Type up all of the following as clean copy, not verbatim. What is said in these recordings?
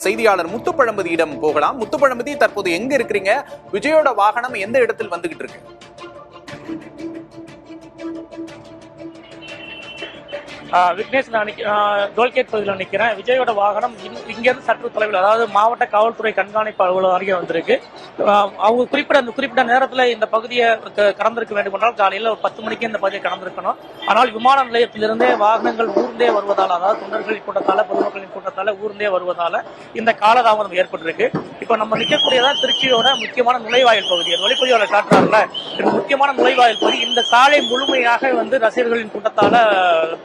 செய்தியாளர் முத்துப்பழம்பதியிடம் போகலாம். முத்துப்பழம்பதி, தற்போது எங்க இருக்கிறீங்க? விஜயோட வாகனம் எந்த இடத்தில் வந்துகிட்டு இருக்கு? விக்னேஷ், நான் டோல்கேட் பகுதியில் நிற்கிறேன். விஜயோட வாகனம் இங்கிருந்து சற்று தொலைவில், அதாவது மாவட்ட காவல்துறை கண்காணிப்பு அலுவலகம் அருகே வந்திருக்கு. அவங்க குறிப்பிட்ட நேரத்தில் இந்த பகுதியை கடந்திருக்க வேண்டும் என்றால் காலையில் ஒரு 10 மணிக்கு இந்த பகுதியை கடந்திருக்கணும். ஆனால் விமான நிலையத்திலிருந்தே வாகனங்கள் ஊர்ந்தே வருவதால், அதாவது தொண்டர்களின் கூட்டத்தால, பொதுமக்களின் கூட்டத்தால ஊர்ந்தே வருவதால இந்த காலதாமதம் ஏற்பட்டிருக்கு. இப்ப நம்ம நிற்கக்கூடியதான் திருச்சியோட முக்கியமான நுழைவாயில் பகுதி. ஒளிப்பதிவாள காட்டுறாருல, இது முக்கியமான நுழைவாயில் பகுதி. இந்த சாலை முழுமையாக ரசிகர்களின் கூட்டத்தால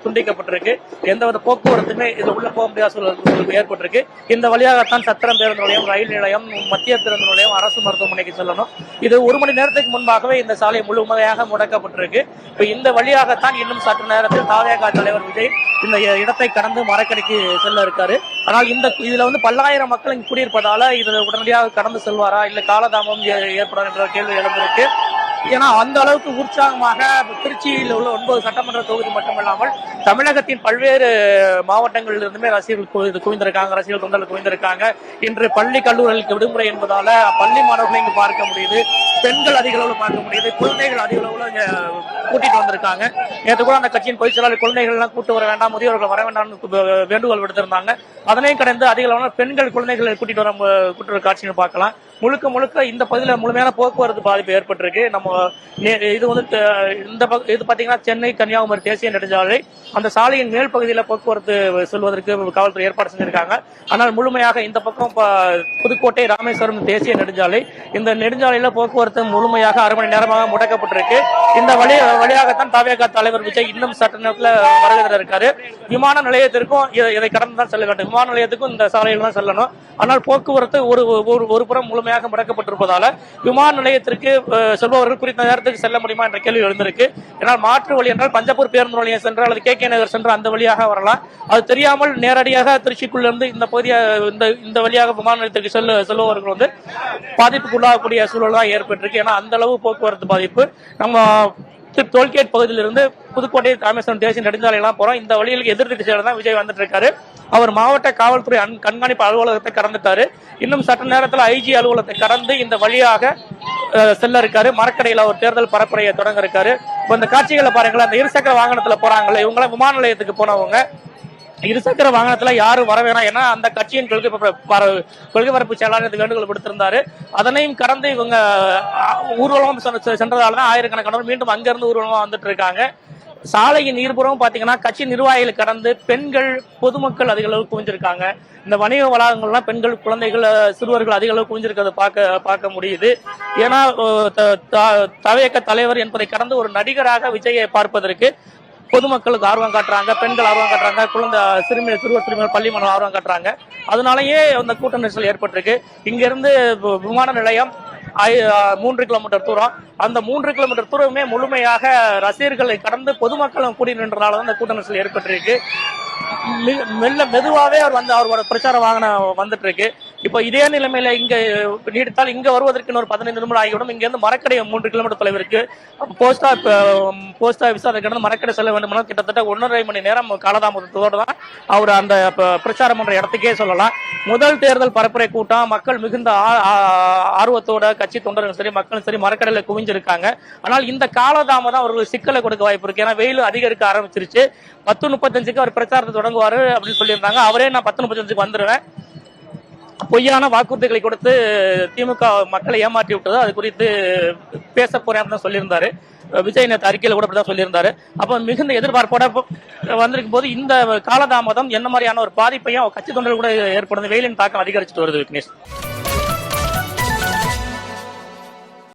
துண்டிக்கப்பட்டிருக்கு. எந்தவித போக்குவரத்துமே இது உள்ள போக முடியாத சூழல் ஏற்பட்டிருக்கு. இந்த வழியாகத்தான் சத்திரம் பேருந்து நிலையம், ரயில் நிலையம், மத்திய பேருந்து நிலையம், அரசு மருத்துவமனைக்கு செல்லணும். இது 1 மணி நேரத்துக்கு முன்பாகவே இந்த சாலை முழுமையாக முடக்கப்பட்டிருக்கு. இப்ப இந்த வழியாகத்தான் இன்னும் சற்று நேரத்தில் தாவேகா தலைவர் விஜய் இந்த இடத்தை கடந்து மரக்கடைக்கு செல்ல இருக்காரு. ஆனால் இதுல பல்லாயிரம் மக்கள் இங்கு குடியிருப்பதால இதுல உடனடியாக கடந்து செல்வாரா, இல்ல காலதாமம் ஏற்படும் என்ற கேள்வி எழுந்திருக்கு. ஏன்னா அந்த அளவுக்கு உற்சாகமாக திருச்சியில் உள்ள 9 சட்டமன்ற தொகுதி மட்டுமல்லாமல் தமிழகத்தின் பல்வேறு மாவட்டங்களில் இருந்துமே ரசிகர்கள் குவிந்திருக்காங்க, ரசிகர்கள் தொண்டர்கள் குவிந்திருக்காங்க. இன்று பள்ளி கல்லூரிகளுக்கு விடுமுறை என்பதால பள்ளி மாணவர்களை இங்கு பார்க்க முடியுது, பெண்கள் அதிக அளவில் பார்க்க முடியுது, குழந்தைகள் அதிக அளவில் இங்க கூட்டிட்டு வந்திருக்காங்க. நேற்று கூட அந்த கட்சியின் பொதுச் செயலாளர் குழந்தைகள் எல்லாம் கூட்டு வர வேண்டாம், முதியோர்கள் வர வேண்டாம் வேண்டுகோள் விடுத்திருந்தாங்க. அதனையும் கடந்து அதிக அளவில் பெண்கள் குழந்தைகளை கூட்டிட்டு வர காட்சின்னு பார்க்கலாம். முழுக்க இந்த பகுதியில் முழுமையான போக்குவரத்து பாதிப்பு ஏற்பட்டிருக்கு. நம்ம இது இது பாத்தீங்கன்னா சென்னை கன்னியாகுமரி தேசிய நெடுஞ்சாலை. அந்த சாலையின் மேல் பகுதியில் போக்குவரத்து செல்வதற்கு காவல்துறை ஏற்பாடு செஞ்சிருக்காங்க. ஆனால் முழுமையாக இந்த பக்கம் புதுக்கோட்டை ராமேஸ்வரம் தேசிய நெடுஞ்சாலை, இந்த நெடுஞ்சாலையில போக்குவரத்து முழுமையாக 1/2 மணி நேரமாக முடக்கப்பட்டிருக்கு. இந்த வழியாகத்தான் தாவேகா தலைவர் விஜய் இன்னும் சற்று நேரத்தில் வருகை இருக்காரு. விமான நிலையத்திற்கும் இதை கடந்து தான் செல்ல வேண்டும். விமான நிலையத்துக்கும் இந்த சாலையில் தான் செல்லணும். ஆனால் போக்குவரத்து ஒரு புறம் முழுமையாக முடக்கப்பட்டிருப்பதால விமான நிலையத்திற்கு செல்பவர்கள் குறித்த நேரத்துக்கு செல்ல முடியுமா என்ற கேள்வி எழுந்திருக்கு. ஏன்னால் மாற்று வழி என்றால் பஞ்சப்பூர் பேருந்து நிலையம் சென்று அல்லது KK நகர் சென்று அந்த வழியாக வரலாம். அது தெரியாமல் நேரடியாக திருச்சிக்குள்ள இருந்து இந்த பகுதியை இந்த வழியாக விமான நிலையத்திற்கு செல்பவர்கள் பாதிப்புக்குள்ளாகக்கூடிய சூழல் தான் ஏற்பட்டிருக்கு. ஏன்னா அந்த அளவு போக்குவரத்து பாதிப்பு. நம்ம டோல்கேட் பகுதியிலிருந்து புதுக்கோட்டை ராமேஸ்வரம் தேசிய நெடுஞ்சாலை எல்லாம் போறோம். இந்த வழியில் எதிர் திசையில தான் விஜய் வந்துட்டு இருக்காரு. அவர் மாவட்ட காவல்துறை கண்காணிப்பு அலுவலகத்தை கடந்துட்டாரு. இன்னும் சற்று நேரத்தில் IG அலுவலகத்தை கடந்து இந்த வழியாக செல்ல இருக்காரு. மரக்கடையில் அவர் தேர்தல் பரப்புரையை தொடங்க இருக்காரு. இப்ப இந்த காட்சிகளை பாருங்களேன். அந்த இருசக்கர வாகனத்துல போறாங்கல்ல, இவங்க விமான நிலையத்துக்கு போனவங்க இருசக்கர வாகனத்துல யாரும் வர வேணாம். ஏன்னா அந்த கட்சியின் கொள்கை பரப்பு செயலாளர் வேண்டுகோள் விடுத்திருந்தாரு. அதனையும் கடந்து இவங்க ஊர்வலம் சென்றதாலதான் ஆயிரக்கணக்கானவர் மீண்டும் அங்கிருந்து ஊர்வலமா வந்துட்டு இருக்காங்க. சாலையின் இருபுறமும் பாத்தீங்கன்னா கட்சி நிர்வாகிகள் கடந்து பெண்கள், பொதுமக்கள் அதிக அளவு குவிஞ்சிருக்காங்க. இந்த வணிக வளாகங்கள்லாம் பெண்கள், குழந்தைகள், சிறுவர்கள் அதிக அளவு குவிஞ்சிருக்கிறத பார்க்க முடியுது. ஏன்னா தவேக தலைவர் என்பதை கடந்து ஒரு நடிகராக விஜயை பார்ப்பதற்கு பொதுமக்களுக்கு ஆர்வம் காட்டுறாங்க, பெண்கள் ஆர்வம் காட்டுறாங்க, சிறுவர் சிறுமிகள், பள்ளி மாணவர்கள் ஆர்வம் காட்டுறாங்க. அதனாலயே அந்த கூட்ட நெரிசல் ஏற்பட்டிருக்கு. இங்க இருந்து விமான நிலையம் 3 கிலோமீட்டர் தூரம். அந்த 3 கிலோமீட்டர் தூரமே முழுமையாக ரசிகர்களை கடந்து பொதுமக்களும் கூடி நின்றனாலதான் அந்த கூட்ட நெரிசல் ஏற்பட்டிருக்கு. மெதுவாவே அவரோட பிரச்சார வாகனம் வந்துட்டு இருக்கு. இப்ப இதே நிலைமையில இங்க நீடித்தால் இங்க வருவதற்கு இன்னொரு 15 நிமிடம் ஆகிவிடும். இங்க இருந்து மரக்கடை 3 கிலோமீட்டர் தொலைவு இருக்கு. போஸ்ட் ஆபீஸ் அதை கடந்து மரக்கடை செல்ல வேண்டும்னா கிட்டத்தட்ட 1.5 மணி நேரம் காலதாமதத்தோடு தான் அவர் அந்த பிரச்சாரம் பண்ற இடத்துக்கே சொல்லலாம். முதல் தேர்தல் பரப்புரை கூட்டம் மக்கள் மிகுந்த ஆர்வத்தோட கட்சி தொண்டர்கள் சரி, மக்களும் சரி மரக்கடையில குவிஞ்சிருக்காங்க. ஆனால் இந்த காலதாமதம் அவர்களுக்கு சிக்கலை கொடுக்க வாய்ப்பு இருக்கு. ஏன்னா வெயில் அதிகரிக்க ஆரம்பிச்சிருச்சு. 10:35க்கு அவர் பிரச்சாரத்தை தொடங்குவாரு அப்படின்னு சொல்லியிருந்தாங்க. அவரே நான் 10:35க்கு வந்துருவேன், பொய்யான வாக்குறுதிகளை கொடுத்து திமுக மக்களை ஏமாற்றி விட்டது, அது குறித்து பேச போறேன் அப்படின்னு சொல்லியிருந்தாரு. விஜய் நேற்று அறிக்கையில கூட அப்படிதான் சொல்லியிருந்தாரு. அப்ப மிகுந்த எதிர்பார்ப்போட வந்திருக்கும் போது இந்த காலதாமதம் என்ன மாதிரியான ஒரு பாதிப்பையும் கட்சி தொண்டர்கள் கூட ஏற்படுது. வெயிலின் தாக்கம் அதிகரிச்சுட்டு வருது விக்னேஷ்.